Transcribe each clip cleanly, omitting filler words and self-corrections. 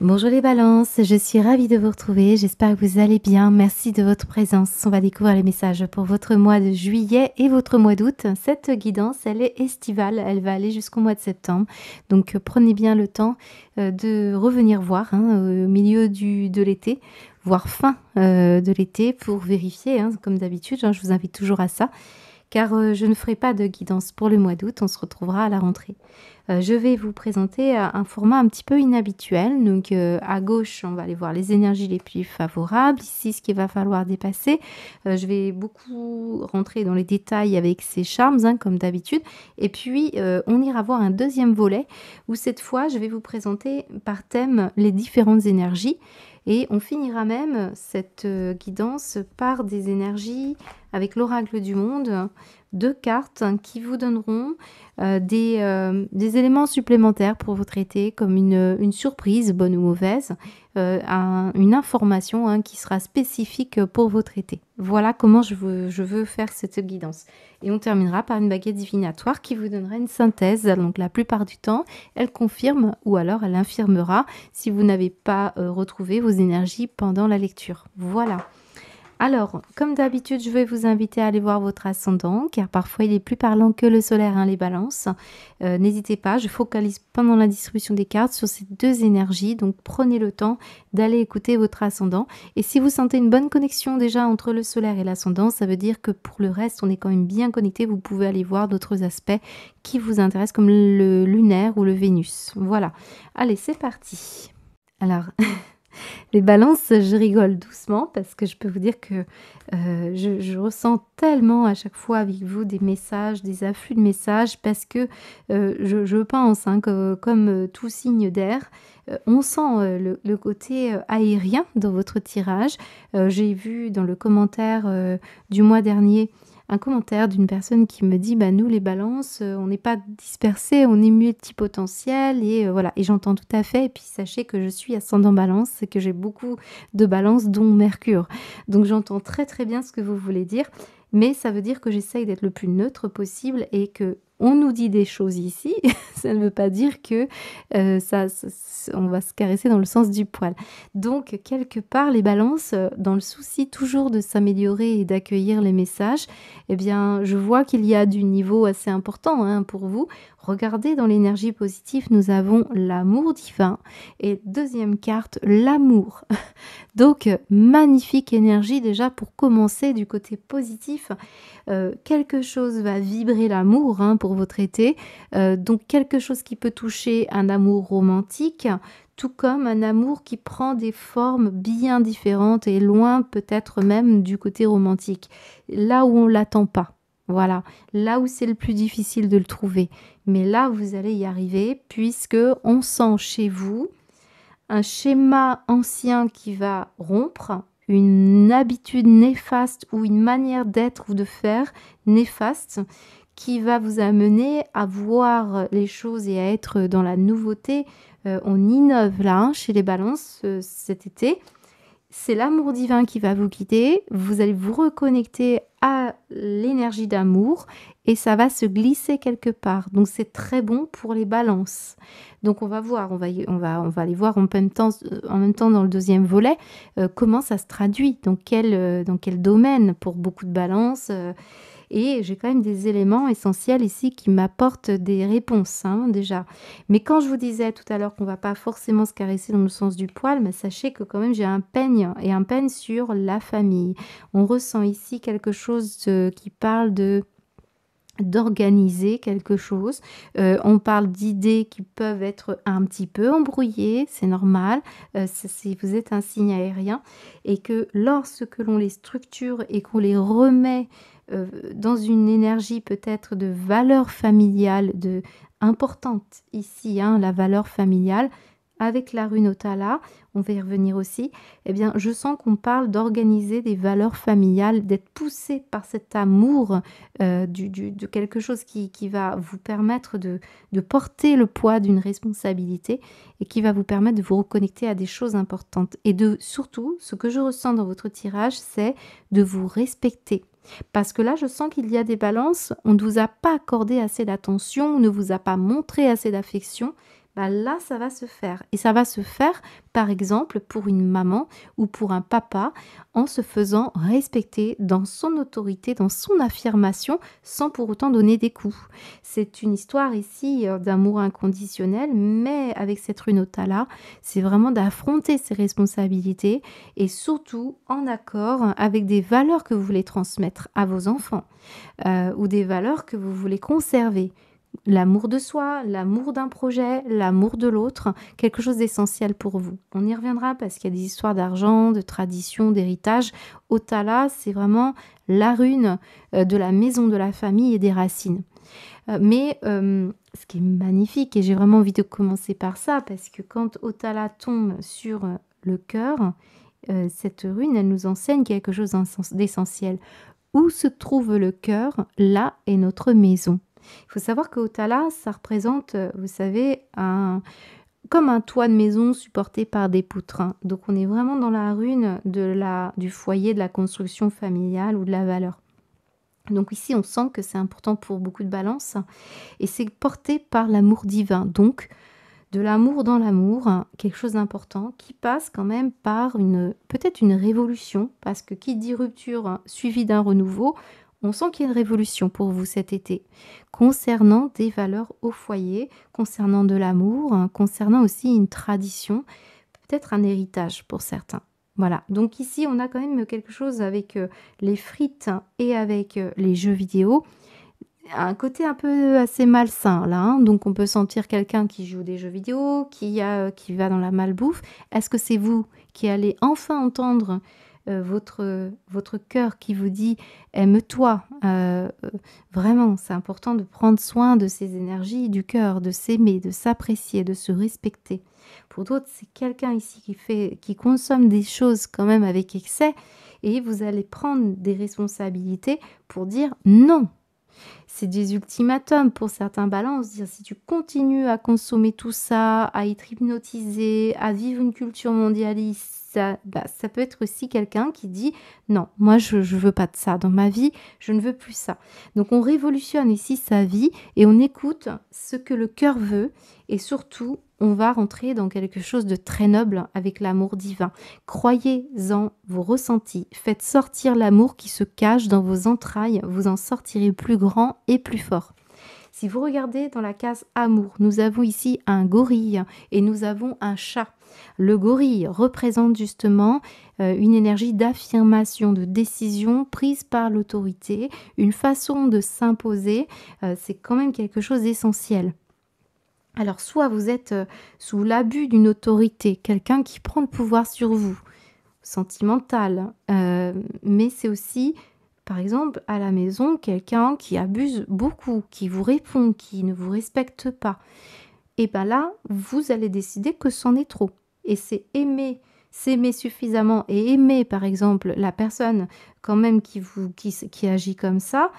Bonjour les balances, je suis ravie de vous retrouver, j'espère que vous allez bien, merci de votre présence. On va découvrir les messages pour votre mois de juillet et votre mois d'août. Cette guidance, elle est estivale, elle va aller jusqu'au mois de septembre. Donc prenez bien le temps de revenir voir au milieu de l'été, voire fin de l'été pour vérifier, comme d'habitude, je vous invite toujours à ça. Car je ne ferai pas de guidance pour le mois d'août, on se retrouvera à la rentrée. Je vais vous présenter un format un petit peu inhabituel. Donc à gauche, on va aller voir les énergies les plus favorables. Ici, ce qu'il va falloir dépasser. Je vais beaucoup rentrer dans les détails avec ces charmes, comme d'habitude. Et puis, on ira voir un deuxième volet où cette fois, je vais vous présenter par thème les différentes énergies. Et on finira même cette guidance par des énergies avec l'oracle du monde, 2 cartes qui vous donneront des éléments supplémentaires pour votre été, comme une surprise, bonne ou mauvaise, une information qui sera spécifique pour votre été. Voilà comment je veux faire cette guidance. Et on terminera par une baguette divinatoire qui vous donnera une synthèse. Donc la plupart du temps, elle confirme ou alors elle infirmera si vous n'avez pas retrouvé vos énergies pendant la lecture. Voilà. Alors, comme d'habitude, je vais vous inviter à aller voir votre ascendant, car parfois il est plus parlant que le solaire, les balances. N'hésitez pas, je focalise pendant la distribution des cartes sur ces 2 énergies, donc prenez le temps d'aller écouter votre ascendant. Et si vous sentez une bonne connexion déjà entre le solaire et l'ascendant, ça veut dire que pour le reste, on est quand même bien connecté. Vous pouvez aller voir d'autres aspects qui vous intéressent, comme le lunaire ou le Vénus. Voilà. Allez, c'est parti. Alors... Les balances, je rigole doucement parce que je peux vous dire que je ressens tellement à chaque fois avec vous des messages, des afflux de messages parce que je pense que comme tout signe d'air, on sent le côté aérien dans votre tirage. J'ai vu dans le commentaire du mois dernier un commentaire d'une personne qui me dit nous les balances, on n'est pas dispersés, on est multipotentiel et voilà. Et j'entends tout à fait. Et puis sachez que je suis ascendant balance et que j'ai beaucoup de balances dont Mercure. Donc j'entends très très bien ce que vous voulez dire. Mais ça veut dire que j'essaye d'être le plus neutre possible et que on nous dit des choses ici, ça ne veut pas dire que on va se caresser dans le sens du poil. Donc, quelque part, les balances, dans le souci toujours de s'améliorer et d'accueillir les messages, eh bien, je vois qu'il y a du niveau assez important pour vous. Regardez, dans l'énergie positive, nous avons l'amour divin et deuxième carte, l'amour. Donc, magnifique énergie déjà pour commencer du côté positif. Quelque chose va vibrer l'amour pour votre été. Donc, quelque chose qui peut toucher un amour romantique, tout comme un amour qui prend des formes bien différentes et loin peut-être même du côté romantique. Là où on ne l'attend pas. Voilà, là où c'est le plus difficile de le trouver. Mais là, vous allez y arriver puisque on sent chez vous un schéma ancien qui va rompre, une habitude néfaste ou une manière d'être ou de faire néfaste qui va vous amener à voir les choses et à être dans la nouveauté. On innove là chez les balances cet été. C'est l'amour divin qui va vous guider. Vous allez vous reconnecter à l'énergie d'amour et ça va se glisser quelque part. Donc, c'est très bon pour les balances. Donc, on va voir, on va aller voir en même temps dans le deuxième volet comment ça se traduit, dans quel domaine pour beaucoup de balances. Et j'ai quand même des éléments essentiels ici qui m'apportent des réponses déjà. Mais quand je vous disais tout à l'heure qu'on ne va pas forcément se caresser dans le sens du poil, mais sachez que quand même j'ai un peigne et un peigne sur la famille. On ressent ici quelque chose qui parle d'organiser quelque chose. On parle d'idées qui peuvent être un petit peu embrouillées, c'est normal, si vous êtes un signe aérien, et que lorsque l'on les structure et qu'on les remet dans une énergie peut-être de valeur familiale importante ici, la valeur familiale, avec la rune Otala, on va y revenir aussi, eh bien, je sens qu'on parle d'organiser des valeurs familiales, d'être poussé par cet amour de quelque chose qui va vous permettre de porter le poids d'une responsabilité et qui va vous permettre de vous reconnecter à des choses importantes. Et surtout, ce que je ressens dans votre tirage, c'est de vous respecter. Parce que là, je sens qu'il y a des balances, on ne vous a pas accordé assez d'attention, on ne vous a pas montré assez d'affection. bah là, ça va se faire. Et ça va se faire, par exemple, pour une maman ou pour un papa, en se faisant respecter dans son autorité, dans son affirmation, sans pour autant donner des coups. C'est une histoire ici d'amour inconditionnel, mais avec cette rune Otala, c'est vraiment d'affronter ses responsabilités et surtout en accord avec des valeurs que vous voulez transmettre à vos enfants ou des valeurs que vous voulez conserver. L'amour de soi, l'amour d'un projet, l'amour de l'autre, quelque chose d'essentiel pour vous. On y reviendra parce qu'il y a des histoires d'argent, de tradition, d'héritage. Otala, c'est vraiment la rune de la maison de la famille et des racines. Mais ce qui est magnifique, et j'ai vraiment envie de commencer par ça, parce que quand Otala tombe sur le cœur, cette rune, elle nous enseigne quelque chose d'essentiel. Où se trouve le cœur, là est notre maison. Il faut savoir que Otala, ça représente, vous savez, comme un toit de maison supporté par des poutres. Donc on est vraiment dans la rune du foyer, de la construction familiale ou de la valeur. Donc ici, on sent que c'est important pour beaucoup de balance et c'est porté par l'amour divin. Donc, de l'amour dans l'amour, quelque chose d'important qui passe quand même par peut-être une révolution, parce que qui dit rupture suivie d'un renouveau, on sent qu'il y a une révolution pour vous cet été, concernant des valeurs au foyer, concernant de l'amour, concernant aussi une tradition, peut-être un héritage pour certains. Voilà, donc ici on a quand même quelque chose avec les frites et avec les jeux vidéo, un côté un peu assez malsain là, hein. Donc on peut sentir quelqu'un qui joue des jeux vidéo, qui va dans la malbouffe. Est-ce que c'est vous qui allez enfin entendre votre cœur qui vous dit aime-toi, vraiment c'est important de prendre soin de ses énergies du cœur, de s'aimer, de s'apprécier, de se respecter. Pour d'autres, c'est quelqu'un ici qui consomme des choses quand même avec excès et vous allez prendre des responsabilités pour dire non. C'est des ultimatums pour certains balances, dire si tu continues à consommer tout ça, à être hypnotisé, à vivre une culture mondialiste, ça peut être aussi quelqu'un qui dit non, moi je veux pas de ça dans ma vie, je ne veux plus ça. Donc on révolutionne ici sa vie et on écoute ce que le cœur veut et surtout on va rentrer dans quelque chose de très noble avec l'amour divin. Croyez en vos ressentis, faites sortir l'amour qui se cache dans vos entrailles, vous en sortirez plus grand et plus fort. Si vous regardez dans la case amour, nous avons ici un gorille et nous avons un chat. Le gorille représente justement une énergie d'affirmation, de décision prise par l'autorité, une façon de s'imposer, c'est quand même quelque chose d'essentiel. Alors soit vous êtes sous l'abus d'une autorité, quelqu'un qui prend le pouvoir sur vous, sentimental, mais c'est aussi par exemple, à la maison, quelqu'un qui abuse beaucoup, qui vous répond, qui ne vous respecte pas. Et bien là, vous allez décider que c'en est trop. Et c'est s'aimer suffisamment et aimer, par exemple, la personne quand même qui agit comme ça,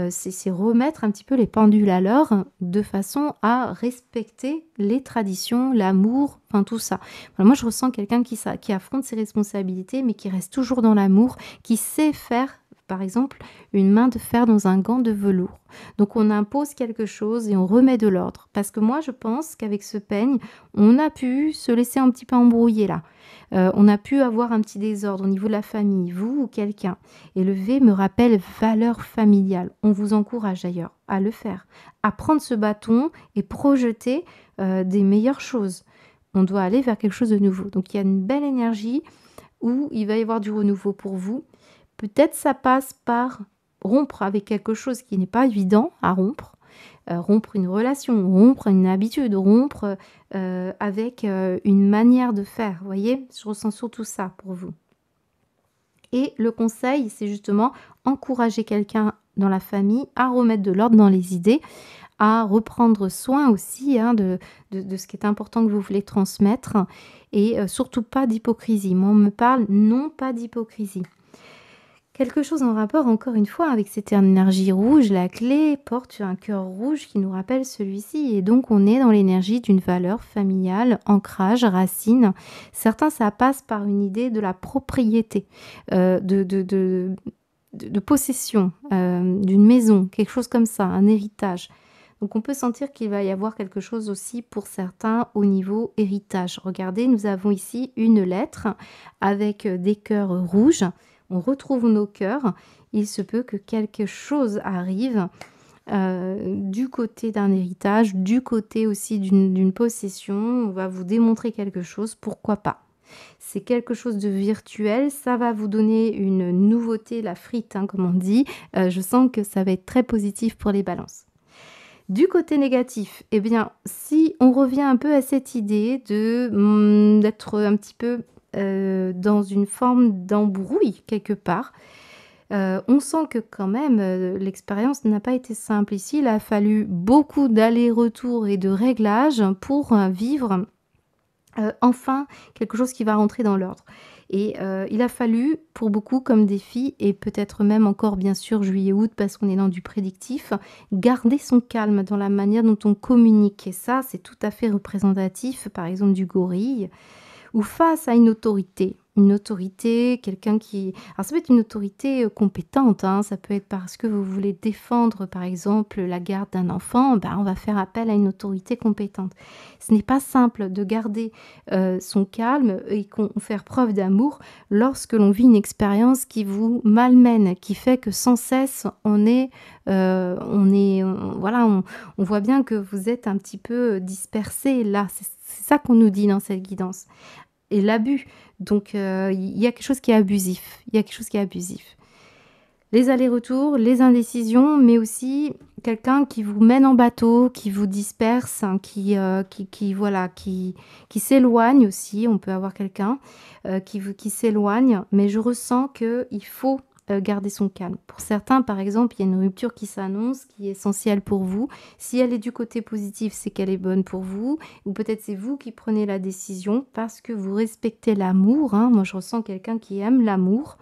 c'est remettre un petit peu les pendules à l'heure de façon à respecter les traditions, l'amour, enfin tout ça. Voilà, moi, je ressens quelqu'un qui affronte ses responsabilités, mais qui reste toujours dans l'amour, qui sait faire par exemple, une main de fer dans un gant de velours. Donc on impose quelque chose et on remet de l'ordre. Parce que moi, je pense qu'avec ce peigne, on a pu se laisser un petit peu embrouiller là. On a pu avoir un petit désordre au niveau de la famille, vous ou quelqu'un. Et le V me rappelle valeur familiale. On vous encourage d'ailleurs à le faire, à prendre ce bâton et projeter des meilleures choses. On doit aller vers quelque chose de nouveau. Donc il y a une belle énergie où il va y avoir du renouveau pour vous. Peut-être ça passe par rompre avec quelque chose qui n'est pas évident à rompre, rompre une relation, rompre une habitude, rompre avec une manière de faire. Vous voyez, je ressens surtout ça pour vous. Et le conseil, c'est justement encourager quelqu'un dans la famille à remettre de l'ordre dans les idées, à reprendre soin aussi de ce qui est important que vous voulez transmettre et surtout pas d'hypocrisie. Moi, on me parle non pas d'hypocrisie. Quelque chose en rapport, encore une fois, avec cette énergie rouge. La clé porte sur un cœur rouge qui nous rappelle celui-ci. Et donc, on est dans l'énergie d'une valeur familiale, ancrage, racine. Certains, ça passe par une idée de la propriété, de possession d'une maison, quelque chose comme ça, un héritage. Donc on peut sentir qu'il va y avoir quelque chose aussi pour certains au niveau héritage. Regardez, nous avons ici une lettre avec des cœurs rouges. On retrouve nos cœurs. Il se peut que quelque chose arrive du côté d'un héritage, du côté aussi d'une possession. On va vous démontrer quelque chose, pourquoi pas. C'est quelque chose de virtuel, ça va vous donner une nouveauté, la frite, hein, comme on dit. Je sens que ça va être très positif pour les balances. Du côté négatif, eh bien, si on revient un peu à cette idée d'être un petit peu dans une forme d'embrouille quelque part, on sent que quand même, l'expérience n'a pas été simple ici. Il a fallu beaucoup d'allers-retours et de réglages pour, vivre, enfin quelque chose qui va rentrer dans l'ordre. Et il a fallu pour beaucoup comme défi et peut-être même encore bien sûr juillet-août parce qu'on est dans du prédictif, garder son calme dans la manière dont on communique et ça, c'est tout à fait représentatif, par exemple du gorille ou face à une autorité, quelqu'un qui alors ça peut être une autorité, compétente, hein, ça peut être parce que vous voulez défendre, par exemple, la garde d'un enfant, ben, on va faire appel à une autorité compétente. Ce n'est pas simple de garder, son calme et faire preuve d'amour lorsque l'on vit une expérience qui vous malmène, qui fait que sans cesse voilà, on voit bien que vous êtes un petit peu dispersés là, c'est ça qu'on nous dit dans cette guidance et l'abus. Donc, il y a quelque chose qui est abusif. Il y a quelque chose qui est abusif. Les allers-retours, les indécisions, mais aussi quelqu'un qui vous mène en bateau, qui vous disperse, hein, voilà, qui s'éloigne aussi. On peut avoir quelqu'un qui s'éloigne, mais je ressens qu'il faut garder son calme. Pour certains, par exemple, il y a une rupture qui s'annonce, qui est essentielle pour vous. Si elle est du côté positif, c'est qu'elle est bonne pour vous. Ou peut-être c'est vous qui prenez la décision parce que vous respectez l'amour, hein. Moi, je ressens quelqu'un qui aime l'amour.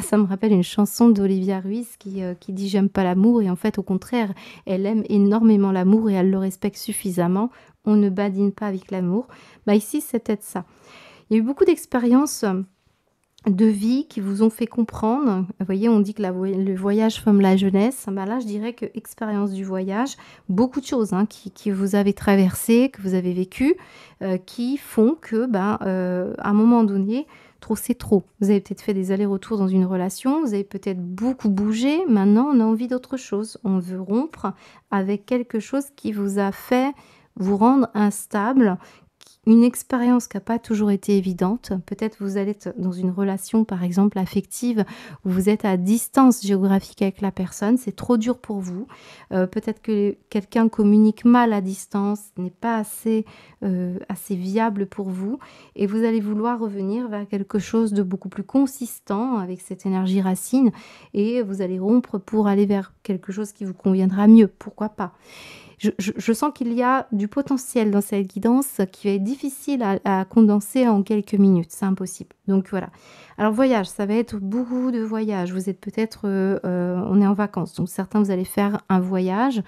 Ça me rappelle une chanson d'Olivia Ruiz qui dit: «J'aime pas l'amour» et en fait, au contraire, elle aime énormément l'amour et elle le respecte suffisamment. On ne badine pas avec l'amour. Bah, ici, c'est peut-être ça. Il y a eu beaucoup d'expériences de vie qui vous ont fait comprendre. Vous voyez, on dit que le voyage forme la jeunesse. Bah, là, je dirais que expérience du voyage, beaucoup de choses, hein, qui vous avez traversées, que vous avez vécues, qui font que, à un moment donné, trop c'est trop. Vous avez peut-être fait des allers-retours dans une relation, vous avez peut-être beaucoup bougé. Maintenant, on a envie d'autre chose. On veut rompre avec quelque chose qui vous a fait vous rendre instable, une expérience qui a pas toujours été évidente. Peut-être vous allez être dans une relation, par exemple, affective, où vous êtes à distance géographique avec la personne, c'est trop dur pour vous. Peut-être que quelqu'un communique mal à distance, n'est pas assez viable pour vous et vous allez vouloir revenir vers quelque chose de beaucoup plus consistant avec cette énergie racine et vous allez rompre pour aller vers quelque chose qui vous conviendra mieux, pourquoi pas? Je sens qu'il y a du potentiel dans cette guidance qui va être difficile à condenser en quelques minutes, c'est impossible. Donc voilà. Alors voyage, ça va être beaucoup de voyages. Vous êtes peut-être, on est en vacances, donc certains vous allez faire un voyage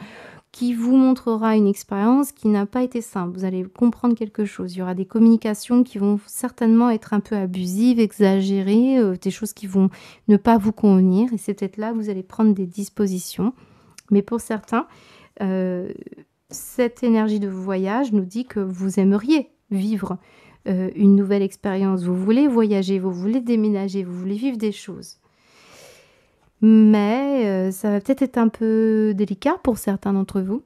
qui vous montrera une expérience qui n'a pas été simple. Vous allez comprendre quelque chose. Il y aura des communications qui vont certainement être un peu abusives, exagérées, des choses qui vont ne pas vous convenir et c'est peut-être là que vous allez prendre des dispositions. Mais pour certains, Heu, cette énergie de voyage nous dit que vous aimeriez vivre, une nouvelle expérience. Vous voulez voyager, vous voulez déménager, vous voulez vivre des choses. Mais, ça va peut-être être un peu délicat pour certains d'entre vous,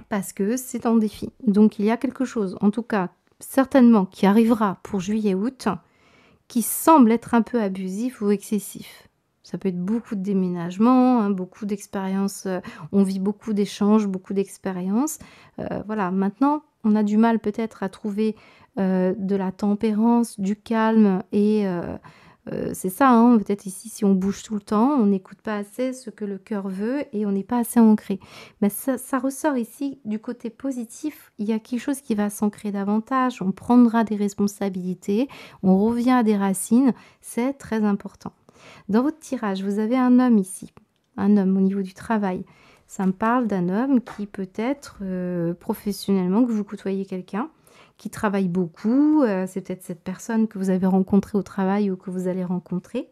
parce que c'est un défi. Donc il y a quelque chose, en tout cas, certainement qui arrivera pour juillet-août, qui semble être un peu abusif ou excessif. Ça peut être beaucoup de déménagements, hein, beaucoup d'expériences, on vit beaucoup d'échanges, beaucoup d'expériences. Voilà, maintenant, on a du mal peut-être à trouver, de la tempérance, du calme et c'est ça, hein, peut-être ici si on bouge tout le temps, on n'écoute pas assez ce que le cœur veut et on n'est pas assez ancré. Mais ça ressort ici du côté positif, il y a quelque chose qui va s'ancrer davantage, on prendra des responsabilités, on revient à des racines, c'est très important. Dans votre tirage, vous avez un homme ici, un homme au niveau du travail. Ça me parle d'un homme qui peut être, professionnellement, que vous côtoyez quelqu'un qui travaille beaucoup, c'est peut-être cette personne que vous avez rencontrée au travail ou que vous allez rencontrer.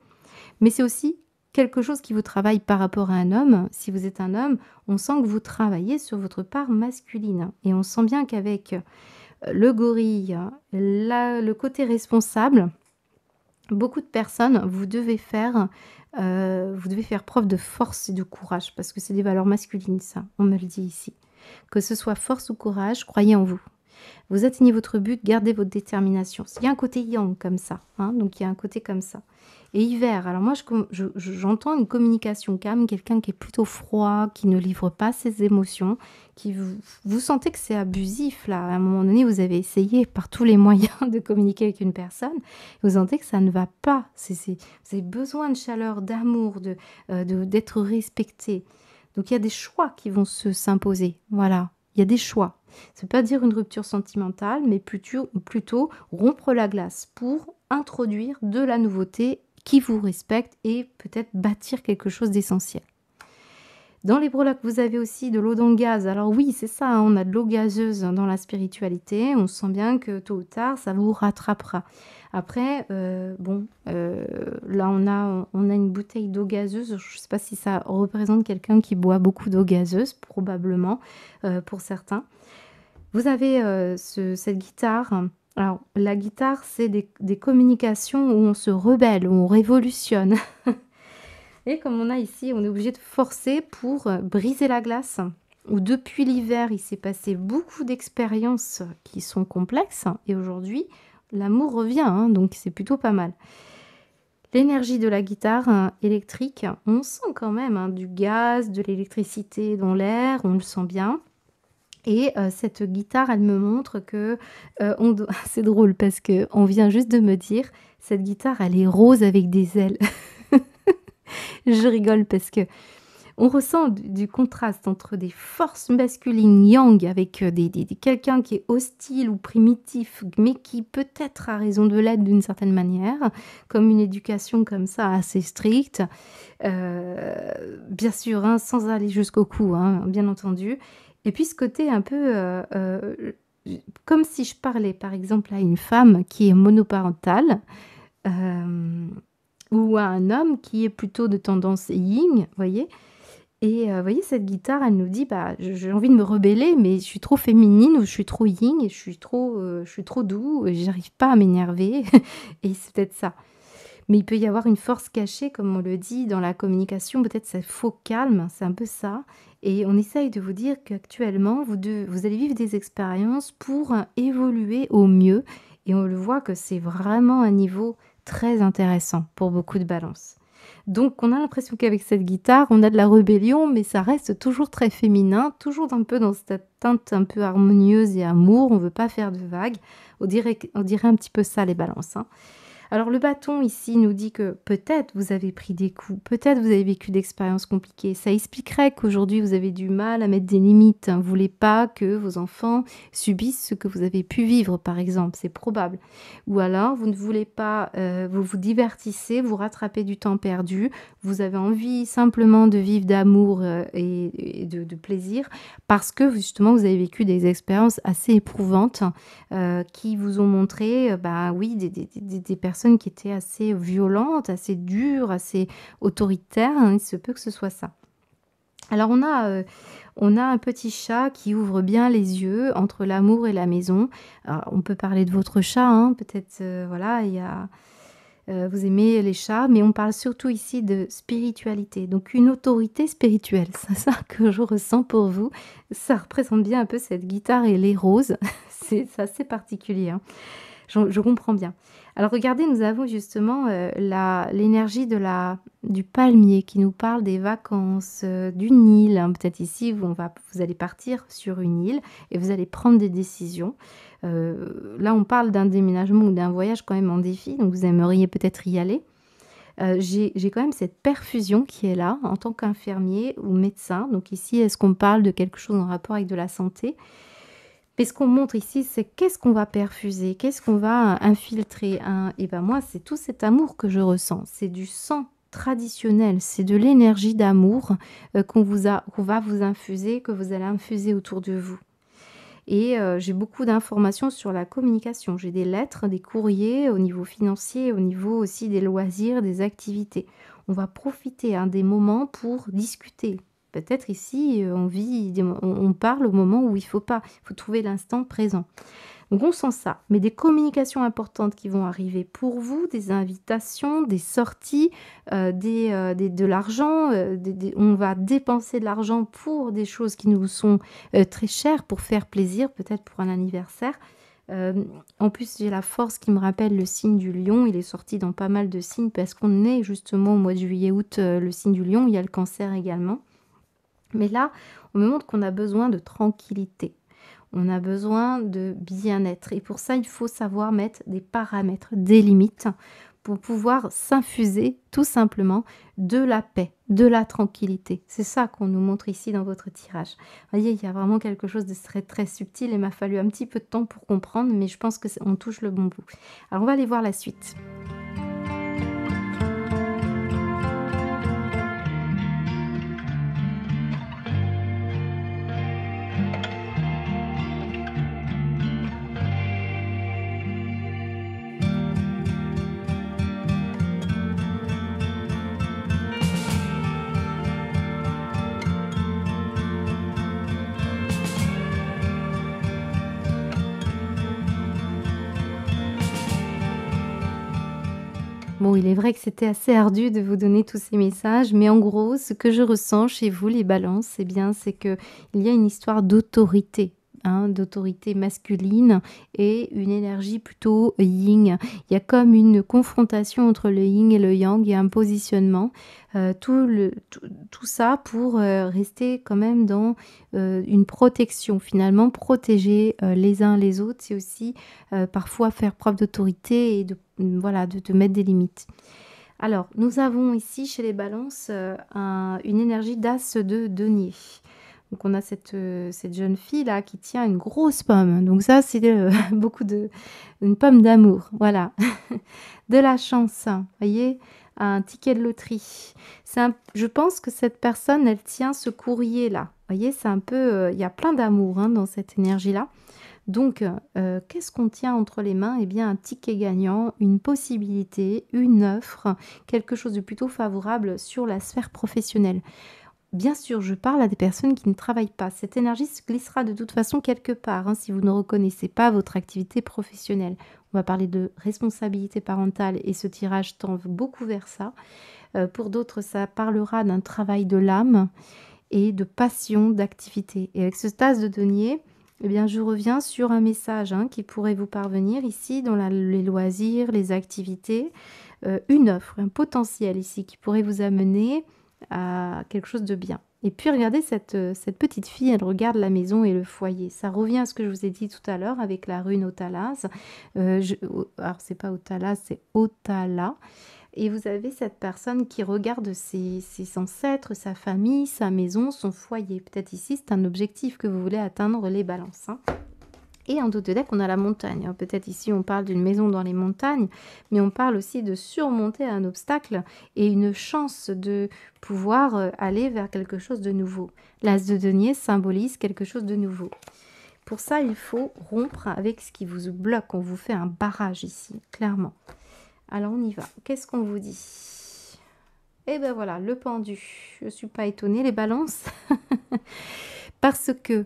Mais c'est aussi quelque chose qui vous travaille par rapport à un homme. Si vous êtes un homme, on sent que vous travaillez sur votre part masculine et on sent bien qu'avec, le gorille, le côté responsable, beaucoup de personnes, vous devez faire preuve de force et de courage parce que c'est des valeurs masculines ça, on me le dit ici. Que ce soit force ou courage, croyez en vous. Vous atteignez votre but, gardez votre détermination. Il y a un côté yang comme ça, hein, donc il y a un côté comme ça. Et hiver, alors moi j'entends une communication calme, quelqu'un qui est plutôt froid, qui ne livre pas ses émotions, vous sentez que c'est abusif là. À un moment donné, vous avez essayé par tous les moyens de communiquer avec une personne, vous sentez que ça ne va pas. Vous avez besoin de chaleur, d'amour, d'être respecté. Donc il y a des choix qui vont s'imposer. Voilà, il y a des choix. Ça ne veut pas dire une rupture sentimentale, mais plutôt rompre la glace pour introduire de la nouveauté qui vous respecte et peut-être bâtir quelque chose d'essentiel. Dans les breloques, vous avez aussi de l'eau dans le gaz. Alors oui, c'est ça, hein, on a de l'eau gazeuse dans la spiritualité. On sent bien que tôt ou tard, ça vous rattrapera. Après, là, on a une bouteille d'eau gazeuse. Je ne sais pas si ça représente quelqu'un qui boit beaucoup d'eau gazeuse, probablement, pour certains. Vous avez cette guitare. Alors, la guitare, c'est des communications où on se rebelle, où on révolutionne. Et comme on a ici, on est obligé de forcer pour briser la glace. Où depuis l'hiver, il s'est passé beaucoup d'expériences qui sont complexes. Et aujourd'hui, l'amour revient, hein, donc c'est plutôt pas mal. L'énergie de la guitare électrique, on sent quand même hein, du gaz, de l'électricité dans l'air, on le sent bien. Et cette guitare, elle me montre que c'est drôle parce qu'on vient juste de me dire, cette guitare, elle est rose avec des ailes. Je rigole parce que on ressent du contraste entre des forces masculines yang avec quelqu'un qui est hostile ou primitif, mais qui peut-être a raison de l'être d'une certaine manière, comme une éducation comme ça assez stricte, bien sûr, hein, sans aller jusqu'au cou, hein, bien entendu. Et puis ce côté un peu comme si je parlais par exemple à une femme qui est monoparentale, ou à un homme qui est plutôt de tendance yin, voyez? Et voyez cette guitare, elle nous dit: «Bah, j'ai envie de me rebeller, mais je suis trop féminine ou je suis trop yin et je suis trop doux et j'arrive pas à m'énerver» et c'est peut-être ça. Mais il peut y avoir une force cachée, comme on le dit dans la communication, peut-être c'est faux calme, c'est un peu ça. Et on essaye de vous dire qu'actuellement, vous allez vivre des expériences pour évoluer au mieux. Et on le voit que c'est vraiment un niveau très intéressant pour beaucoup de balances. Donc on a l'impression qu'avec cette guitare, on a de la rébellion, mais ça reste toujours très féminin, toujours un peu dans cette teinte un peu harmonieuse et amour. On ne veut pas faire de vagues. On dirait un petit peu ça les balances, hein. Alors le bâton ici nous dit que peut-être vous avez pris des coups, peut-être vous avez vécu d'expériences compliquées. Ça expliquerait qu'aujourd'hui vous avez du mal à mettre des limites. Vous ne voulez pas que vos enfants subissent ce que vous avez pu vivre par exemple, c'est probable. Ou alors vous ne voulez pas, vous vous divertissez, vous rattrapez du temps perdu, vous avez envie simplement de vivre d'amour et de plaisir parce que justement vous avez vécu des expériences assez éprouvantes qui vous ont montré, oui, des personnes qui étaient assez violentes, assez dures, assez autoritaires, hein, il se peut que ce soit ça. Alors on a un petit chat qui ouvre bien les yeux entre l'amour et la maison. Alors, on peut parler de votre chat, hein, peut-être, voilà, vous aimez les chats, mais on parle surtout ici de spiritualité, donc une autorité spirituelle. C'est ça que je ressens pour vous. Ça représente bien un peu cette guitare et les roses. C'est assez particulier, hein. Je comprends bien. Alors regardez, nous avons justement l'énergie du palmier qui nous parle des vacances, d'une île, hein. Peut-être ici, vous allez partir sur une île et vous allez prendre des décisions. Là, on parle d'un déménagement ou d'un voyage quand même en défi, donc vous aimeriez peut-être y aller. J'ai quand même cette perfusion qui est là en tant qu'infirmier ou médecin. Donc ici, est-ce qu'on parle de quelque chose en rapport avec de la santé ? Mais ce qu'on montre ici, c'est qu'est-ce qu'on va perfuser, qu'est-ce qu'on va infiltrer. Et ben moi, c'est tout cet amour que je ressens. C'est du sang traditionnel, c'est de l'énergie d'amour qu'on va vous infuser, que vous allez infuser autour de vous. et j'ai beaucoup d'informations sur la communication. J'ai des lettres, des courriers au niveau financier, au niveau aussi des loisirs, des activités. On va profiter, hein, des moments pour discuter. Peut-être ici, on vit des mo on parle au moment où il faut pas. Il faut trouver l'instant présent. Donc on sent ça, mais des communications importantes qui vont arriver pour vous, des invitations, des sorties, des de l'argent, on va dépenser de l'argent pour des choses qui nous sont, très chères, pour faire plaisir, peut-être pour un anniversaire. En plus, j'ai la force qui me rappelle le signe du lion. Il est sorti dans pas mal de signes parce qu'on est justement au mois de juillet-août, le signe du lion. Il y a le cancer également. Mais là, on me montre qu'on a besoin de tranquillité. On a besoin de bien-être et pour ça, il faut savoir mettre des paramètres, des limites pour pouvoir s'infuser tout simplement de la paix, de la tranquillité. C'est ça qu'on nous montre ici dans votre tirage. Vous voyez, il y a vraiment quelque chose de très, très subtil. Il m'a fallu un petit peu de temps pour comprendre, mais je pense que on touche le bon bout. Alors, on va aller voir la suite. Bon, il est vrai que c'était assez ardu de vous donner tous ces messages, mais en gros, ce que je ressens chez vous, les balances, eh bien, c'est que il y a une histoire d'autorité, hein, d'autorité masculine et une énergie plutôt yin. Il y a comme une confrontation entre le yin et le yang et un positionnement. Tout ça pour rester quand même dans une protection, finalement, protéger les uns les autres. C'est aussi parfois faire preuve d'autorité et voilà, de mettre des limites. Alors, nous avons ici chez les balances une énergie d'as de denier. Donc, on a cette jeune fille là qui tient une grosse pomme. Donc, ça, c'est une pomme d'amour. Voilà. De la chance. Vous voyez, un ticket de loterie. Je pense que cette personne, elle tient ce courrier là. Vous voyez, c'est un peu. Il y a plein d'amour, hein, dans cette énergie là. Donc, qu'est-ce qu'on tient entre les mains? Eh bien, un ticket gagnant, une possibilité, une offre, quelque chose de plutôt favorable sur la sphère professionnelle. Bien sûr, je parle à des personnes qui ne travaillent pas. Cette énergie se glissera de toute façon quelque part, hein, si vous ne reconnaissez pas votre activité professionnelle. On va parler de responsabilité parentale et ce tirage tend beaucoup vers ça. Pour d'autres, ça parlera d'un travail de l'âme et de passion, d'activité. Et avec ce tasse de denier, eh bien, je reviens sur un message, hein, qui pourrait vous parvenir ici dans les loisirs, les activités, une offre, un potentiel ici qui pourrait vous amener à quelque chose de bien. Et puis regardez cette petite fille, elle regarde la maison et le foyer. Ça revient à ce que je vous ai dit tout à l'heure avec la rune Otalas. Alors c'est pas Otalas, c'est Otala. Et vous avez cette personne qui regarde ses ancêtres, sa famille, sa maison, son foyer. Peut-être ici, c'est un objectif que vous voulez atteindre, les balances, hein. Et en dos de deck, on a la montagne, hein. Peut-être ici, on parle d'une maison dans les montagnes, mais on parle aussi de surmonter un obstacle et une chance de pouvoir aller vers quelque chose de nouveau. L'as de denier symbolise quelque chose de nouveau. Pour ça, il faut rompre avec ce qui vous bloque. On vous fait un barrage ici, clairement. Alors, on y va. Qu'est-ce qu'on vous dit? Eh ben voilà, le pendu. Je ne suis pas étonnée, les balances. Parce que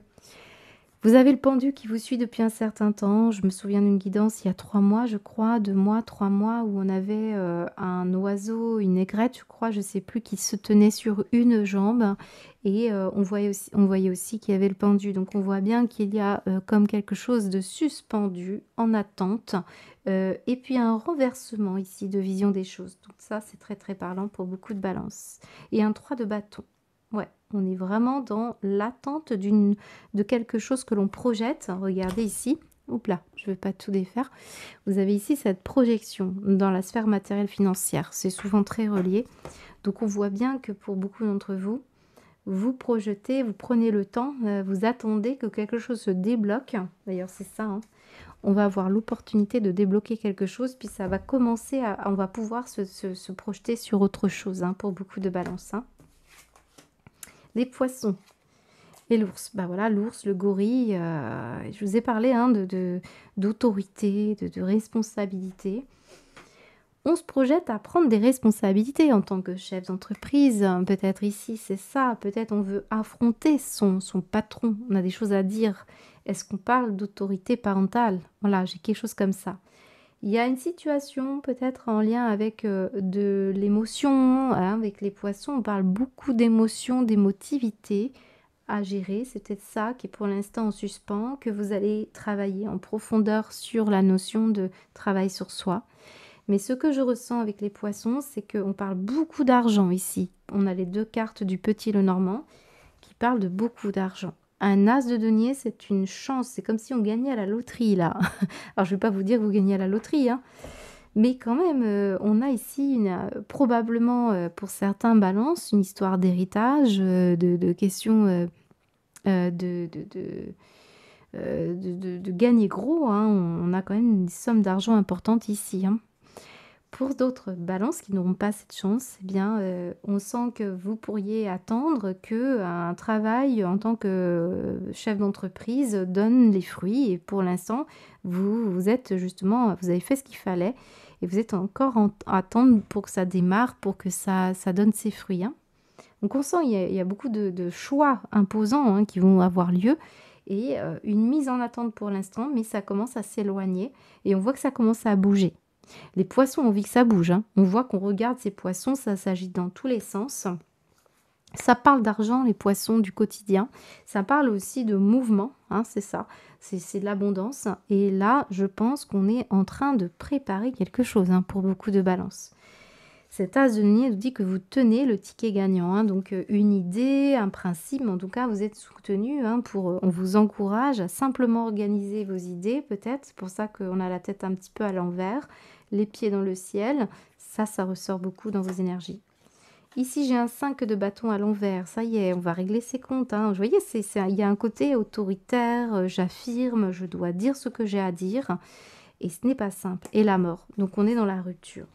vous avez le pendu qui vous suit depuis un certain temps. Je me souviens d'une guidance il y a 3 mois, je crois, 2 mois, 3 mois, où on avait un oiseau, une aigrette, je crois, je ne sais plus, qui se tenait sur une jambe. Et on voyait aussi qu'il y avait le pendu. Donc on voit bien qu'il y a comme quelque chose de suspendu, en attente. Et puis un renversement ici de vision des choses. Donc ça, c'est très très parlant pour beaucoup de balances. Et un 3 de bâton. Ouais, on est vraiment dans l'attente de quelque chose que l'on projette. Regardez ici. Oups là, je ne vais pas tout défaire. Vous avez ici cette projection dans la sphère matérielle financière. C'est souvent très relié. Donc on voit bien que pour beaucoup d'entre vous, vous projetez, vous prenez le temps, vous attendez que quelque chose se débloque. D'ailleurs, c'est ça, hein. On va avoir l'opportunité de débloquer quelque chose, puis ça va commencer on va pouvoir se projeter sur autre chose, hein, pour beaucoup de balances, hein. Les poissons. Et l'ours, bah voilà, l'ours, le gorille, je vous ai parlé hein, d'autorité, de responsabilité. On se projette à prendre des responsabilités en tant que chef d'entreprise. Peut-être ici, c'est ça. Peut-être on veut affronter son patron. On a des choses à dire. Est-ce qu'on parle d'autorité parentale? Voilà, j'ai quelque chose comme ça. Il y a une situation peut-être en lien avec de l'émotion, hein, avec les poissons. On parle beaucoup d'émotion, d'émotivité à gérer. C'est peut-être ça qui est pour l'instant en suspens, que vous allez travailler en profondeur sur la notion de travail sur soi. Mais ce que je ressens avec les poissons, c'est qu'on parle beaucoup d'argent ici. On a les 2 cartes du petit Lenormand qui parlent de beaucoup d'argent. Un as de denier, c'est une chance. C'est comme si on gagnait à la loterie, là. Alors, je ne vais pas vous dire que vous gagnez à la loterie, hein. Mais quand même, on a ici probablement, pour certains balances, une histoire d'héritage, de questions de gagner gros, hein. On a quand même une somme d'argent importante ici, hein. Pour d'autres balances qui n'auront pas cette chance, eh bien, on sent que vous pourriez attendre qu'un travail en tant que chef d'entreprise donne les fruits et pour l'instant, vous êtes justement vous avez fait ce qu'il fallait et vous êtes encore à attendre pour que ça démarre, pour que ça donne ses fruits, hein. Donc on sent il y a beaucoup de choix imposants, hein, qui vont avoir lieu et une mise en attente pour l'instant, mais ça commence à s'éloigner et on voit que ça commence à bouger. Les poissons ont envie que ça bouge, hein. On voit qu'on regarde ces poissons, ça s'agite dans tous les sens. Ça parle d'argent, les poissons du quotidien. Ça parle aussi de mouvement, hein, c'est ça. C'est de l'abondance. Et là, je pense qu'on est en train de préparer quelque chose hein, pour beaucoup de balances. Cet as de denier nous dit que vous tenez le ticket gagnant, hein, donc une idée, un principe, mais en tout cas vous êtes soutenu, hein, on vous encourage à simplement organiser vos idées peut-être, c'est pour ça qu'on a la tête un petit peu à l'envers, les pieds dans le ciel, ça ressort beaucoup dans vos énergies. Ici j'ai un 5 de bâton à l'envers, ça y est, on va régler ses comptes, hein. Vous voyez, il y a un côté autoritaire, j'affirme, je dois dire ce que j'ai à dire, et ce n'est pas simple, et la mort, donc on est dans la rupture.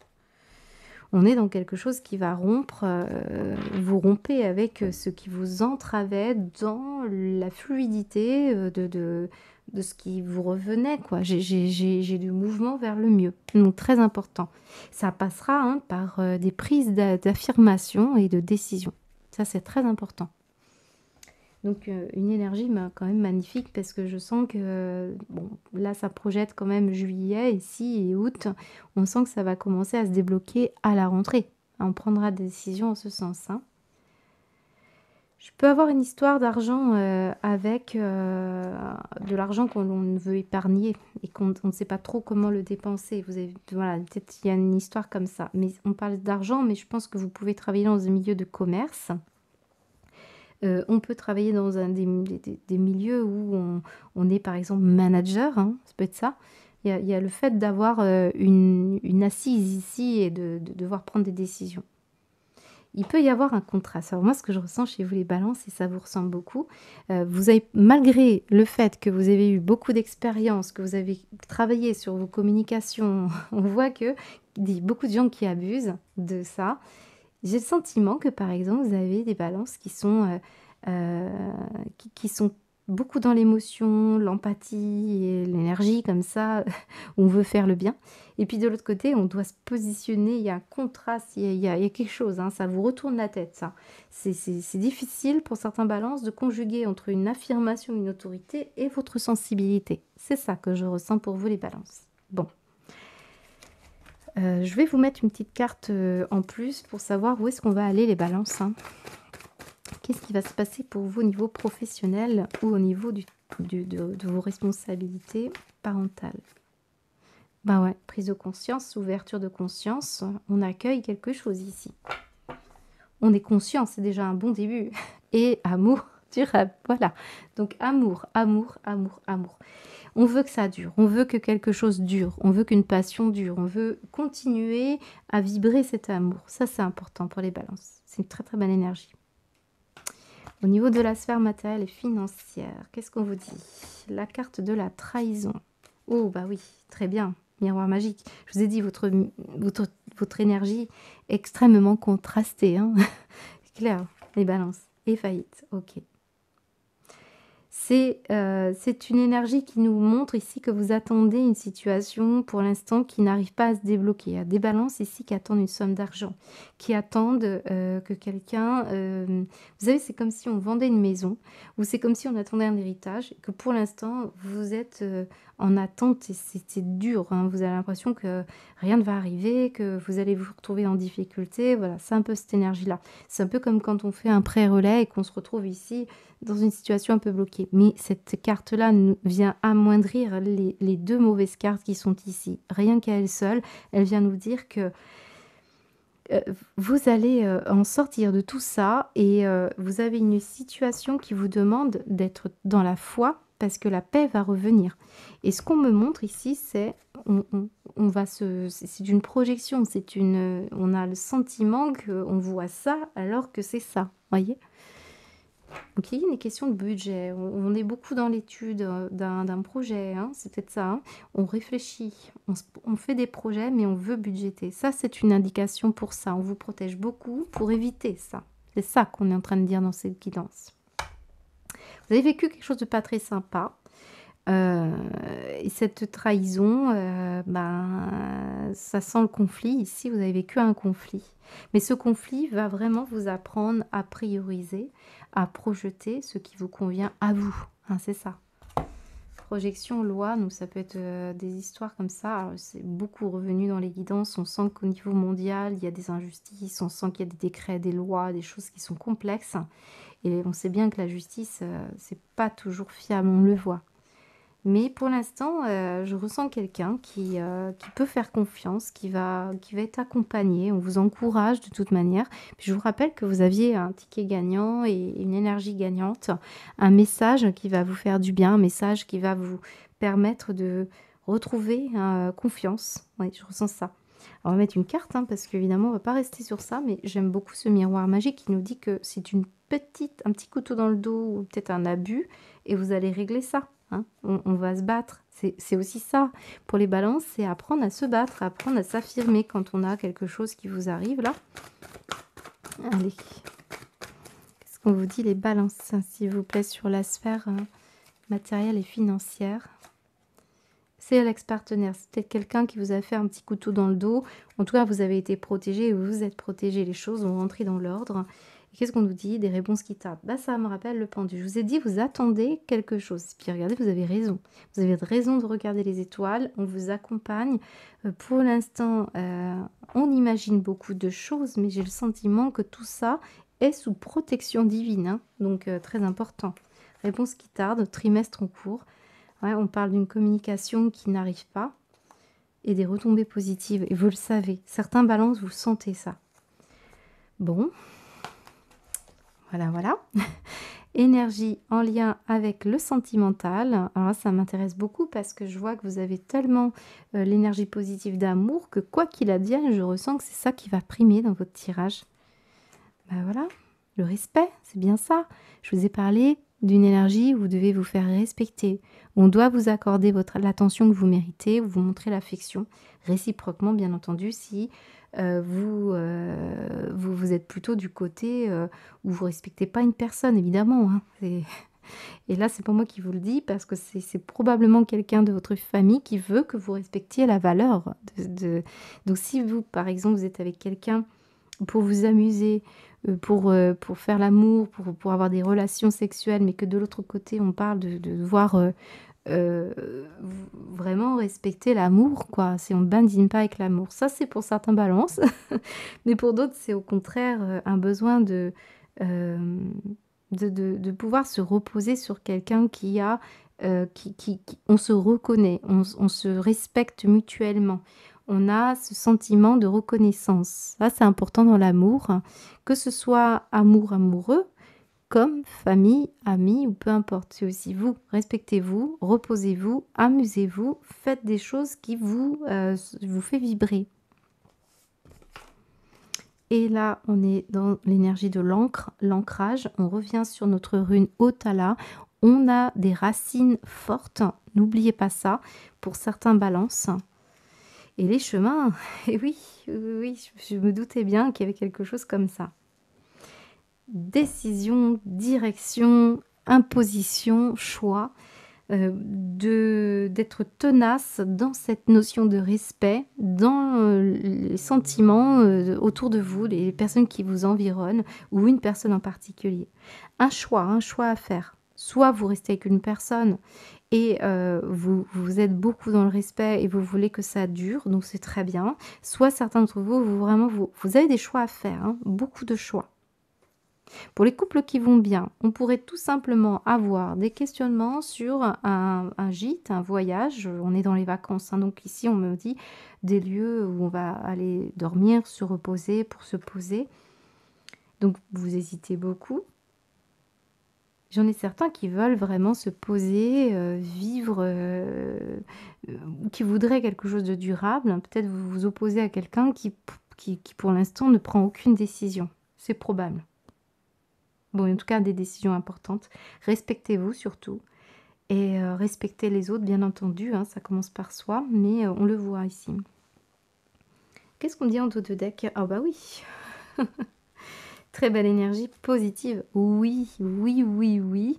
On est dans quelque chose qui va rompre, vous rompez avec ce qui vous entravait dans la fluidité de ce qui vous revenait, quoi. J'ai du mouvement vers le mieux, donc très important. Ça passera hein, par des prises d'affirmation et de décision. Ça, c'est très important. Donc une énergie quand même magnifique parce que je sens que, bon, là ça projette quand même juillet ici et août. On sent que ça va commencer à se débloquer à la rentrée. On prendra des décisions en ce sens, hein. Je peux avoir une histoire d'argent avec de l'argent qu'on veut épargner et qu'on ne sait pas trop comment le dépenser. Vous avez, voilà, peut-être il y a une histoire comme ça. Mais on parle d'argent, mais je pense que vous pouvez travailler dans un milieu de commerce. On peut travailler dans des milieux où on est par exemple manager, hein, ça peut être ça. Il y a le fait d'avoir une assise ici et de devoir prendre des décisions. Il peut y avoir un contraste. Alors moi, ce que je ressens chez vous les balances, et ça vous ressemble beaucoup, vous avez, malgré le fait que vous avez eu beaucoup d'expérience, que vous avez travaillé sur vos communications, on voit que beaucoup de gens qui abusent de ça. J'ai le sentiment que, par exemple, vous avez des balances qui sont beaucoup dans l'émotion, l'empathie et l'énergie comme ça, où on veut faire le bien. Et puis de l'autre côté, on doit se positionner, il y a un contraste, il y a quelque chose, hein, ça vous retourne la tête, ça. C'est difficile pour certains balances de conjuguer entre une affirmation, une autorité et votre sensibilité. C'est ça que je ressens pour vous les balances. Bon. Je vais vous mettre une petite carte en plus pour savoir où est-ce qu'on va aller les balances, hein. Qu'est-ce qui va se passer pour vous au niveau professionnel ou au niveau de vos responsabilités parentales? Bah ouais, prise de conscience, ouverture de conscience, on accueille quelque chose ici. On est conscient, c'est déjà un bon début. Et amour durable, voilà. Donc amour, amour, amour, amour. On veut que ça dure, on veut que quelque chose dure, on veut qu'une passion dure, on veut continuer à vibrer cet amour. Ça, c'est important pour les balances. C'est une très très bonne énergie. Au niveau de la sphère matérielle et financière, qu'est-ce qu'on vous dit? La carte de la trahison. Oh, bah oui, très bien. Miroir magique. Je vous ai dit, votre énergie est extrêmement contrastée, hein. C'est clair, les balances. Et faillite, ok. C'est une énergie qui nous montre ici que vous attendez une situation pour l'instant qui n'arrive pas à se débloquer. Il y a des balances ici qui attendent une somme d'argent, qui attendent que quelqu'un... vous savez, c'est comme si on vendait une maison, ou c'est comme si on attendait un héritage, et que pour l'instant, vous êtes en attente, et c'est dur, hein. Vous avez l'impression que rien ne va arriver, que vous allez vous retrouver en difficulté. Voilà, c'est un peu cette énergie-là. C'est un peu comme quand on fait un prêt relais et qu'on se retrouve ici dans une situation un peu bloquée. Mais cette carte-là vient amoindrir les deux mauvaises cartes qui sont ici. Rien qu'à elle seule, elle vient nous dire que euh, vous allez en sortir de tout ça et vous avez une situation qui vous demande d'être dans la foi parce que la paix va revenir. Et ce qu'on me montre ici, c'est on va c'est une projection, on a le sentiment qu'on voit ça alors que c'est ça, voyez. Donc il y a une question de budget. On est beaucoup dans l'étude d'un projet, hein, c'est peut-être ça. Hein. On réfléchit, on fait des projets, mais on veut budgéter. Ça, c'est une indication pour ça. On vous protège beaucoup pour éviter ça. C'est ça qu'on est en train de dire dans cette guidance. Vous avez vécu quelque chose de pas très sympa. Et cette trahison, ça sent le conflit. Ici, vous avez vécu un conflit. Mais ce conflit va vraiment vous apprendre à prioriser, à projeter ce qui vous convient à vous. Hein, c'est ça. Projection, loi, donc ça peut être des histoires comme ça. C'est beaucoup revenu dans les guidances. On sent qu'au niveau mondial, il y a des injustices. On sent qu'il y a des décrets, des lois, des choses qui sont complexes. Et on sait bien que la justice, c'est pas toujours fiable, on le voit. Mais pour l'instant, je ressens quelqu'un qui peut faire confiance, qui va être accompagné. On vous encourage de toute manière. Puis je vous rappelle que vous aviez un ticket gagnant et une énergie gagnante, un message qui va vous faire du bien, un message qui va vous permettre de retrouver confiance. Oui, je ressens ça. Alors, on va mettre une carte, hein, parce qu'évidemment, on ne va pas rester sur ça, mais j'aime beaucoup ce miroir magique qui nous dit que c'est un petit couteau dans le dos ou peut-être un abus, et vous allez régler ça. Hein. On va se battre. C'est aussi ça. Pour les balances, c'est apprendre à se battre, apprendre à s'affirmer quand on a quelque chose qui vous arrive là. Allez. Qu'est-ce qu'on vous dit les balances, s'il vous plaît, sur la sphère matérielle et financière? C'est l'ex-partenaire, c'est peut-être quelqu'un qui vous a fait un petit couteau dans le dos. En tout cas, vous avez été protégé, vous êtes protégé, les choses ont rentré dans l'ordre. Et qu'est-ce qu'on nous dit? Des réponses qui tardent. Bah, ça me rappelle le pendu. Je vous ai dit, vous attendez quelque chose. Puis regardez, vous avez raison. Vous avez raison de regarder les étoiles. On vous accompagne. Pour l'instant, on imagine beaucoup de choses, mais j'ai le sentiment que tout ça est sous protection divine. Hein, donc, très important. Réponse qui tarde, trimestre en cours. Ouais, on parle d'une communication qui n'arrive pas et des retombées positives. Et vous le savez, certains balances, vous sentez ça. Bon, voilà. Énergie en lien avec le sentimental. Alors là, ça m'intéresse beaucoup parce que je vois que vous avez tellement l'énergie positive d'amour que quoi qu'il advienne, je ressens que c'est ça qui va primer dans votre tirage. Ben voilà, le respect, c'est bien ça. Je vous ai parlé d'une énergie où vous devez vous faire respecter. On doit vous accorder l'attention que vous méritez, vous montrer l'affection, réciproquement bien entendu, si vous êtes plutôt du côté où vous ne respectez pas une personne, évidemment. Hein, et là, c'est pas moi qui vous le dis, parce que c'est probablement quelqu'un de votre famille qui veut que vous respectiez la valeur. Donc si vous, par exemple, vous êtes avec quelqu'un pour vous amuser, pour faire l'amour, pour avoir des relations sexuelles, mais que de l'autre côté, on parle de devoir vraiment respecter l'amour, quoi. Si on ne badine pas avec l'amour. Ça, c'est pour certains balances. Mais pour d'autres, c'est au contraire un besoin de pouvoir se reposer sur quelqu'un qui a... on se reconnaît, on se respecte mutuellement. On a ce sentiment de reconnaissance. Ça, c'est important dans l'amour, que ce soit amour amoureux, comme famille, amis ou peu importe. C'est aussi vous. Respectez-vous, reposez-vous, amusez-vous, faites des choses qui vous fait vibrer. Et là, on est dans l'énergie de l'encre, l'ancrage. On revient sur notre rune Otala. On a des racines fortes. N'oubliez pas ça pour certains balances. Et les chemins, et oui, je me doutais bien qu'il y avait quelque chose comme ça. Décision, direction, imposition, choix, d'être tenace dans cette notion de respect, dans les sentiments autour de vous, les personnes qui vous environnent, ou une personne en particulier. Un choix à faire. Soit vous restez avec une personne et vous êtes beaucoup dans le respect et vous voulez que ça dure, donc c'est très bien. Soit certains d'entre vous, vous avez des choix à faire, hein, beaucoup de choix. Pour les couples qui vont bien, on pourrait tout simplement avoir des questionnements sur un gîte, un voyage. On est dans les vacances, hein, donc ici on me dit des lieux où on va aller dormir, se reposer, pour se poser. Donc vous hésitez beaucoup. J'en ai certains qui veulent vraiment se poser, vivre, qui voudraient quelque chose de durable. Peut-être vous vous opposez à quelqu'un qui pour l'instant ne prend aucune décision. C'est probable. Bon, en tout cas, des décisions importantes. Respectez-vous surtout et respectez les autres, bien entendu, hein, ça commence par soi, mais on le voit ici. Qu'est-ce qu'on dit en dos de deck? Ah bah oui! Très belle énergie positive. Oui, oui, oui, oui.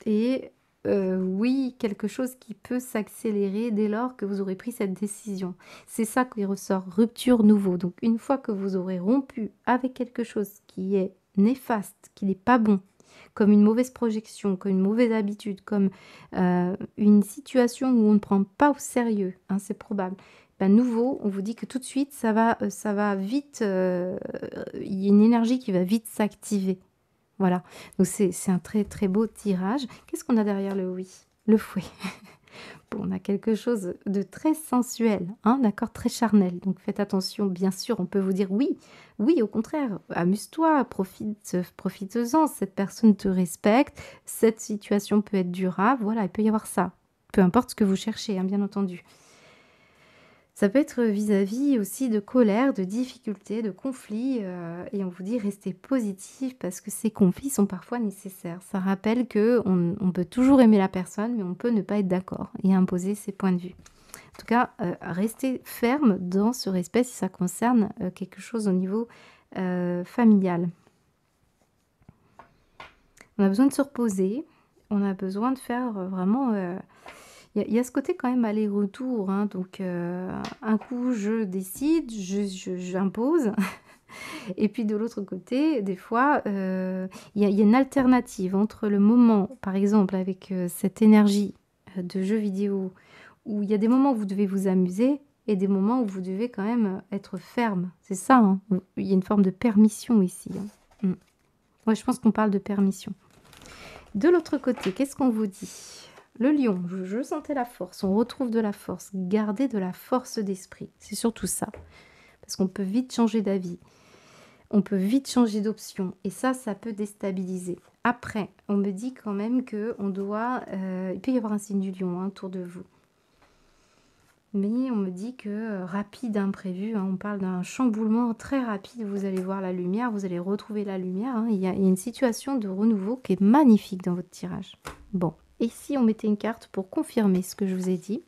Et oui, quelque chose qui peut s'accélérer dès lors que vous aurez pris cette décision. C'est ça qui ressort, rupture, nouveau. Donc une fois que vous aurez rompu avec quelque chose qui est néfaste, qui n'est pas bon, comme une mauvaise projection, comme une mauvaise habitude, comme une situation où on ne prend pas au sérieux, hein, c'est probable. Ben, nouveau, on vous dit que tout de suite, ça va vite, il y a une énergie qui va vite s'activer. Voilà, donc c'est un très très beau tirage. Qu'est-ce qu'on a derrière le oui? Le fouet. Bon, on a quelque chose de très sensuel, hein, d'accord, très charnel. Donc faites attention, bien sûr, on peut vous dire oui, oui, au contraire, amuse-toi, profite-en, cette personne te respecte, cette situation peut être durable, voilà, il peut y avoir ça. Peu importe ce que vous cherchez, hein, bien entendu. Ça peut être vis-à-vis aussi de colère, de difficultés, de conflits, et on vous dit restez positif parce que ces conflits sont parfois nécessaires. Ça rappelle que on peut toujours aimer la personne, mais on peut ne pas être d'accord et imposer ses points de vue. En tout cas, restez ferme dans ce respect si ça concerne quelque chose au niveau familial. On a besoin de se reposer, on a besoin de faire vraiment... Il y a ce côté quand même aller-retour, hein, donc un coup je décide, j'impose et puis de l'autre côté, des fois, il y a une alternative entre le moment, par exemple avec, cette énergie, de jeux vidéo, où il y a des moments où vous devez vous amuser et des moments où vous devez quand même, être ferme. C'est ça, hein, il y a une forme de permission ici, hein. Mmh. Ouais, je pense qu'on parle de permission. De l'autre côté, qu'est-ce qu'on vous dit? Le lion, je sentais la force, on retrouve de la force, garder de la force d'esprit, c'est surtout ça. Parce qu'on peut vite changer d'avis, on peut vite changer d'option, et ça peut déstabiliser. Après, on me dit quand même que on doit, il peut y avoir un signe du lion, hein, autour de vous. Mais on me dit que rapide imprévu, hein, on parle d'un chamboulement très rapide, vous allez voir la lumière, vous allez retrouver la lumière, hein, il y a une situation de renouveau qui est magnifique dans votre tirage. Bon. Et si on mettait une carte pour confirmer ce que je vous ai dit?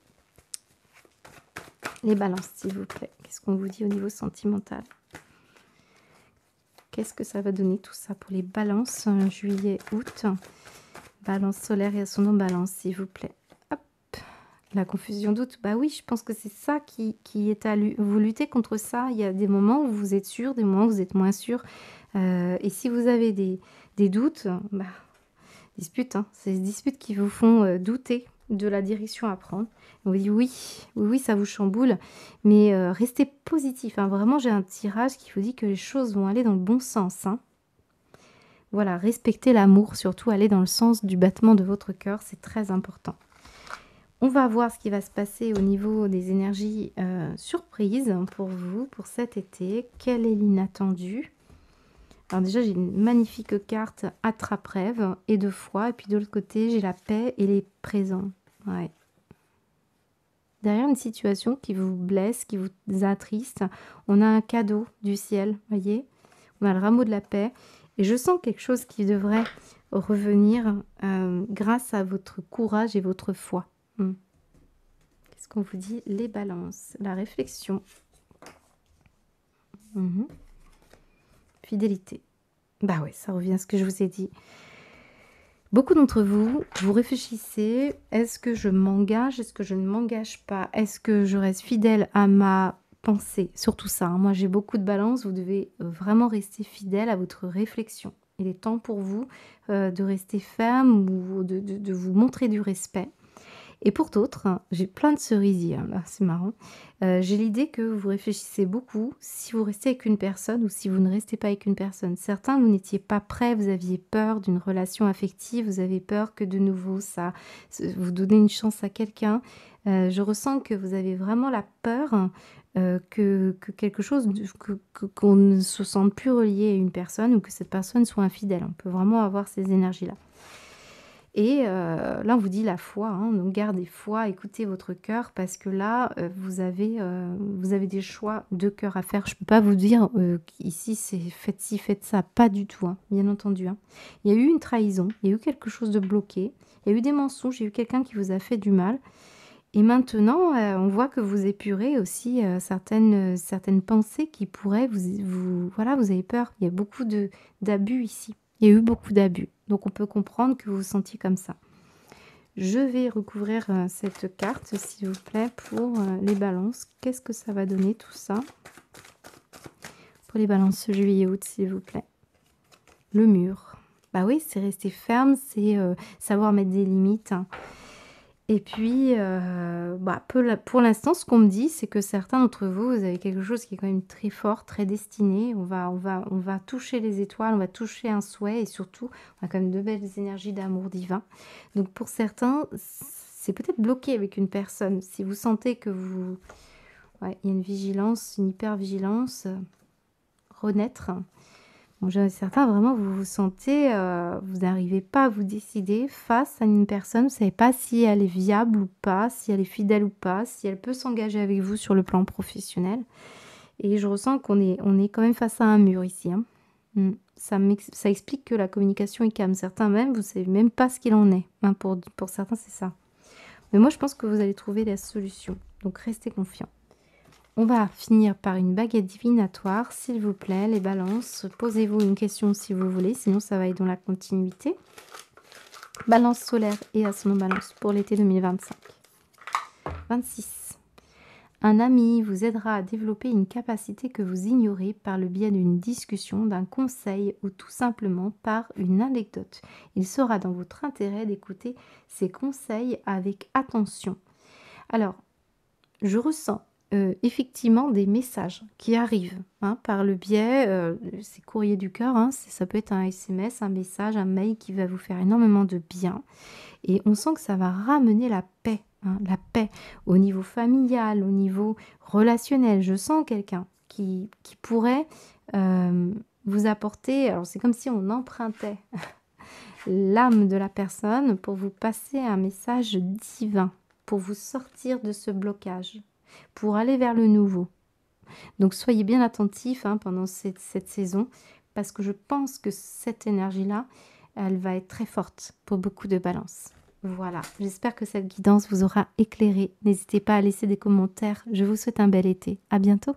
Les balances, s'il vous plaît. Qu'est-ce qu'on vous dit au niveau sentimental? Qu'est-ce que ça va donner tout ça pour les balances, juillet, août? Balance solaire et ascendant balance, s'il vous plaît. Hop. La confusion d'août, bah oui, je pense que c'est ça qui est à vous luttez contre ça. Il y a des moments où vous êtes sûr, des moments où vous êtes moins sûr. Et si vous avez des doutes, bah... disputes, hein. C'est ces disputes qui vous font douter de la direction à prendre. On vous dit oui, oui, oui, ça vous chamboule, mais restez positif, hein. Vraiment, j'ai un tirage qui vous dit que les choses vont aller dans le bon sens, hein. Voilà, respectez l'amour, surtout aller dans le sens du battement de votre cœur, c'est très important. On va voir ce qui va se passer au niveau des énergies surprises pour vous, pour cet été. Quel est l'inattendu? Alors déjà, j'ai une magnifique carte attrape-rêve et de foi. Et puis de l'autre côté, j'ai la paix et les présents. Ouais. Derrière une situation qui vous blesse, qui vous attriste, on a un cadeau du ciel, voyez. On a le rameau de la paix. Et je sens quelque chose qui devrait revenir grâce à votre courage et votre foi. Qu'est-ce qu'on vous dit? Les balances, la réflexion. Fidélité. Bah ouais, ça revient à ce que je vous ai dit. Beaucoup d'entre vous, vous réfléchissez, est-ce que je m'engage? Est-ce que je ne m'engage pas? Est-ce que je reste fidèle à ma pensée? Surtout ça, hein, moi j'ai beaucoup de balance, vous devez vraiment rester fidèle à votre réflexion. Il est temps pour vous de rester ferme ou de vous montrer du respect. Et pour d'autres, j'ai plein de cerisiers, hein, là, c'est marrant. J'ai l'idée que vous réfléchissez beaucoup si vous restez avec une personne ou si vous ne restez pas avec une personne. Certains, vous n'étiez pas prêts, vous aviez peur d'une relation affective, vous avez peur que de nouveau ça vous donnez une chance à quelqu'un. Je ressens que vous avez vraiment la peur, que quelque chose de qu'on ne se sente plus relié à une personne ou que cette personne soit infidèle. On peut vraiment avoir ces énergies-là. Et là, on vous dit la foi, hein, donc gardez foi, écoutez votre cœur parce que là, vous avez des choix de cœur à faire. Je ne peux pas vous dire, qu'ici c'est faites ci, faites ça, pas du tout, hein, bien entendu, hein. Il y a eu une trahison, il y a eu quelque chose de bloqué, il y a eu des mensonges, il y a eu quelqu'un qui vous a fait du mal et maintenant, on voit que vous épurez aussi, certaines pensées qui pourraient vous voilà, vous avez peur. Il y a beaucoup de d'abus ici. Il y a eu beaucoup d'abus, donc on peut comprendre que vous vous sentiez comme ça. Je vais recouvrir, cette carte, s'il vous plaît, pour, les balances. Qu'est-ce que ça va donner tout ça? Pour les balances juillet-août, s'il vous plaît. Le mur. Bah oui, c'est rester ferme, c'est, savoir mettre des limites, hein. Et puis, bah, pour l'instant, ce qu'on me dit, c'est que certains d'entre vous, vous avez quelque chose qui est quand même très fort, très destiné. On va toucher les étoiles, on va toucher un souhait et surtout, on a quand même de belles énergies d'amour divin. Donc pour certains, c'est peut-être bloqué avec une personne. Si vous sentez que vous ouais, il y a une vigilance, une hypervigilance, renaître. Bon, certains, vraiment, vous vous sentez, vous n'arrivez pas à vous décider face à une personne, vous ne savez pas si elle est viable ou pas, si elle est fidèle ou pas, si elle peut s'engager avec vous sur le plan professionnel. Et je ressens on est quand même face à un mur ici, hein. Ça explique que la communication est calme. Certains même, vous ne savez même pas ce qu'il en est, hein, pour certains, c'est ça. Mais moi, je pense que vous allez trouver la solution. Donc, restez confiants. On va finir par une baguette divinatoire, s'il vous plaît, les balances. Posez-vous une question si vous voulez, sinon ça va être dans la continuité. Balance solaire et ascendant balance pour l'été 2025. 26. Un ami vous aidera à développer une capacité que vous ignorez par le biais d'une discussion, d'un conseil ou tout simplement par une anecdote. Il sera dans votre intérêt d'écouter ces conseils avec attention. Alors, je ressens effectivement des messages qui arrivent, hein, par le biais, c'est courrier du cœur, hein, ça peut être un SMS, un message, un mail qui va vous faire énormément de bien et on sent que ça va ramener la paix, hein, la paix au niveau familial, au niveau relationnel. Je sens quelqu'un qui pourrait, vous apporter alors c'est comme si on empruntait l'âme de la personne pour vous passer un message divin, pour vous sortir de ce blocage, pour aller vers le nouveau. Donc soyez bien attentifs, hein, pendant cette saison, parce que je pense que cette énergie-là, elle va être très forte pour beaucoup de balances. Voilà, j'espère que cette guidance vous aura éclairé. N'hésitez pas à laisser des commentaires. Je vous souhaite un bel été. À bientôt.